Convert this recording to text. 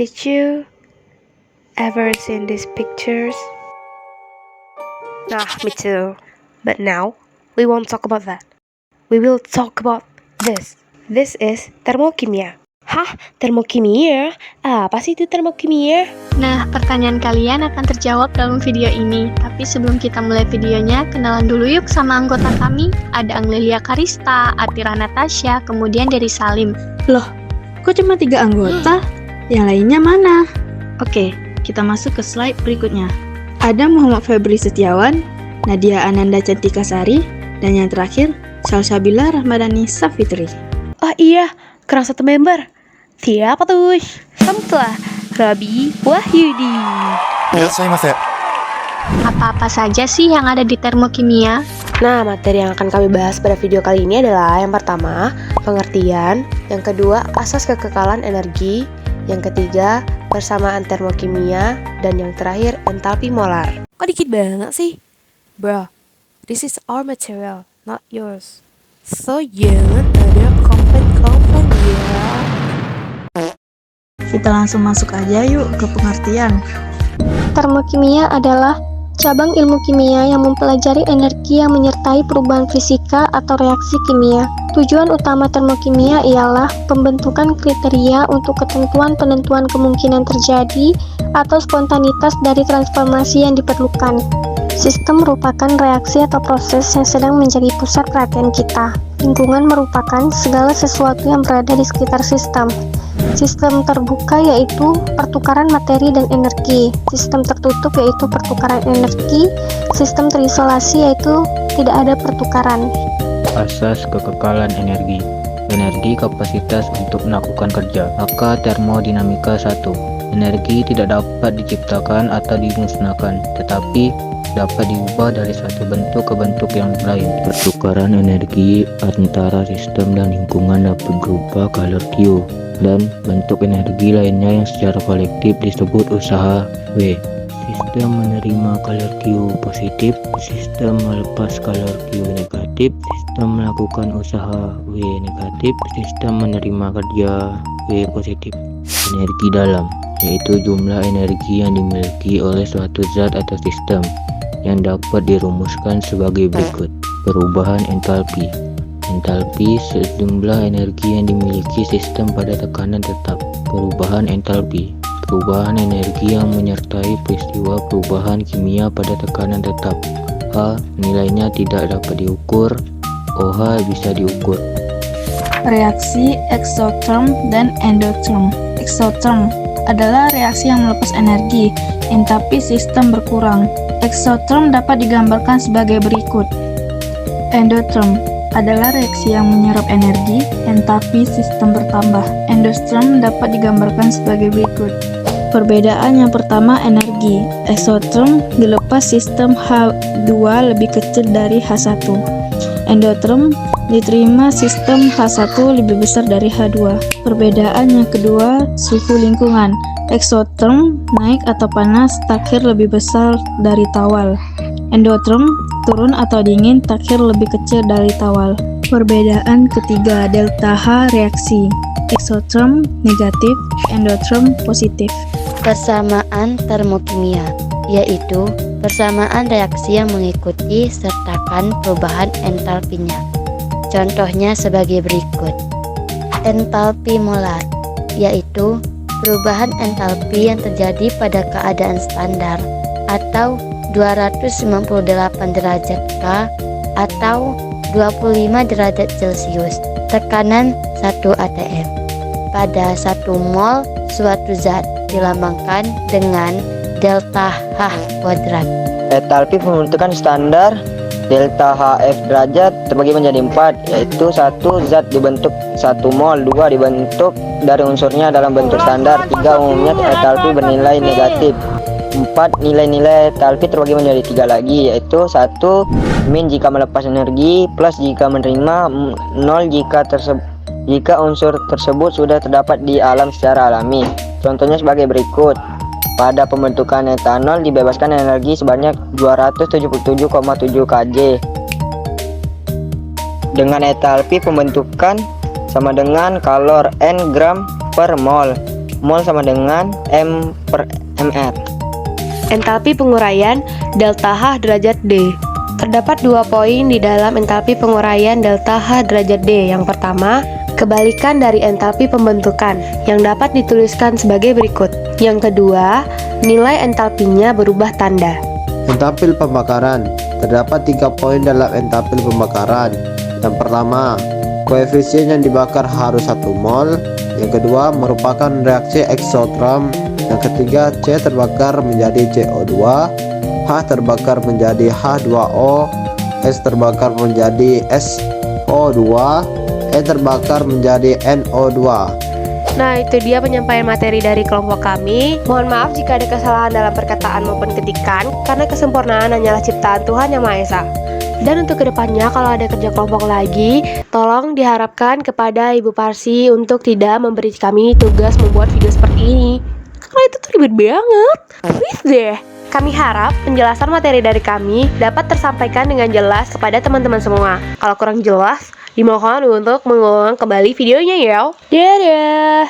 Did you ever seen these pictures? Nah, me too. But now, we won't talk about that. We will talk about this. This is termokimia. Hah? Termokimia? Apa sih itu termokimia? Nah, pertanyaan kalian akan terjawab dalam video ini. Tapi sebelum kita mulai videonya, kenalan dulu yuk sama anggota kami. Ada Anglelia Karista, Atira Natasha, kemudian dari Salim. Loh, kok cuma 3 anggota? Yang lainnya mana? Oke, kita masuk ke slide berikutnya. Ada Muhammad Febri Setiawan, Nadia Ananda Cantika Sari, dan yang terakhir, Salsabila Rahmadani Safitri. Oh iya, kurang satu member. Siapa tuh? Samtlah, Rabi Wahyudi. Apa-apa saja sih yang ada di termokimia? Nah, materi yang akan kami bahas pada video kali ini adalah yang pertama, pengertian, yang kedua, asas kekekalan energi, yang ketiga, persamaan termokimia, dan yang terakhir, entalpi molar. Kok dikit banget sih? Bro, this is our material, not yours. So, jangan ada komplain-komplain ya. Kita langsung masuk aja yuk ke pengertian. Termokimia adalah cabang ilmu kimia yang mempelajari energi yang menyertai perubahan fisika atau reaksi kimia. Tujuan utama termokimia ialah pembentukan kriteria untuk ketentuan penentuan kemungkinan terjadi atau spontanitas dari transformasi yang diperlukan. Sistem merupakan reaksi atau proses yang sedang menjadi pusat perhatian kita. Lingkungan merupakan segala sesuatu yang berada di sekitar sistem. Sistem terbuka yaitu pertukaran materi dan energi. Sistem tertutup yaitu pertukaran energi. Sistem terisolasi yaitu tidak ada pertukaran. Asas kekekalan energi. Energi kapasitas untuk melakukan kerja. Maka termodinamika 1. Energi tidak dapat diciptakan atau dimusnahkan, tetapi dapat diubah dari satu bentuk ke bentuk yang lain. Pertukaran energi antara sistem dan lingkungan dapat berupa kalor Q, dan bentuk energi lainnya yang secara kolektif disebut usaha W. Sistem menerima kalor Q positif, sistem melepas kalor Q negatif, sistem melakukan usaha W negatif, sistem menerima kerja W positif. Energi dalam, yaitu jumlah energi yang dimiliki oleh suatu zat atau sistem, yang dapat dirumuskan sebagai berikut. Perubahan entalpi. Entalpi sejumlah energi yang dimiliki sistem pada tekanan tetap. Perubahan entalpi. Perubahan energi yang menyertai peristiwa perubahan kimia pada tekanan tetap. H. Nilainya tidak dapat diukur. OH bisa diukur. Reaksi exotherm dan endotherm. Exotherm adalah reaksi yang melepas energi, entalpi sistem berkurang. Exotherm dapat digambarkan sebagai berikut. Endotherm adalah reaksi yang menyerap energi, entalpi sistem bertambah. Endotherm dapat digambarkan sebagai berikut. Perbedaan yang pertama, energi. Exotherm dilepas sistem H2 lebih kecil dari H1. Endotherm diterima sistem H1 lebih besar dari H2. Perbedaan yang kedua, suhu lingkungan. Exotherm naik atau panas takhir lebih besar dari tawal. Endotherm turun atau dingin takhir lebih kecil dari tawal. Perbedaan ketiga, delta H reaksi. Exotherm negatif, endotherm positif. Persamaan termokimia, yaitu persamaan reaksi yang mengikuti sertakan perubahan entalpinya. Contohnya sebagai berikut. Entalpi molar, yaitu perubahan entalpi yang terjadi pada keadaan standar atau 298 derajat K atau 25 derajat Celcius, tekanan 1 atm. Pada 1 mol suatu zat dilambangkan dengan delta H kuadrat. Entalpi pembentukan standar delta HF derajat terbagi menjadi 4, yaitu 1 zat dibentuk 1 mol, 2 dibentuk dari unsurnya dalam bentuk standar, 3 umumnya entalpi bernilai negatif, 4 nilai-nilai entalpi terbagi menjadi 3 lagi, yaitu 1 min jika melepas energi, plus jika menerima, 0 jika unsur tersebut sudah terdapat di alam secara alami. Contohnya sebagai berikut. Pada pembentukan etanol dibebaskan energi sebanyak 277,7 kJ dengan entalpi pembentukan sama dengan kalor N gram per mol. mol sama dengan M per mr. Entalpi penguraian delta H derajat D. Terdapat 2 poin di dalam entalpi penguraian delta H derajat D. Yang pertama, kebalikan dari entalpi pembentukan yang dapat dituliskan sebagai berikut. Yang kedua, nilai entalpinya berubah tanda. Entalpi pembakaran. Terdapat 3 poin dalam entalpi pembakaran. Yang pertama, koefisien yang dibakar harus 1 mol. Yang kedua, merupakan reaksi eksotherm. Yang ketiga, C terbakar menjadi CO2, H terbakar menjadi H2O, S terbakar menjadi SO2, E terbakar menjadi NO2. Nah, itu dia penyampaian materi dari kelompok kami. Mohon maaf jika ada kesalahan dalam perkataan maupun ketikan, karena kesempurnaan hanyalah ciptaan Tuhan Yang Maha Esa. Dan untuk kedepannya, kalau ada kerja kelompok lagi, tolong diharapkan kepada Ibu Parsi untuk tidak memberi kami tugas membuat video seperti ini, karena itu tuh ribet banget. Please deh. Kami harap penjelasan materi dari kami dapat tersampaikan dengan jelas kepada teman-teman semua. Kalau kurang jelas, dimohon untuk mengulang kembali videonya ya. Dadah.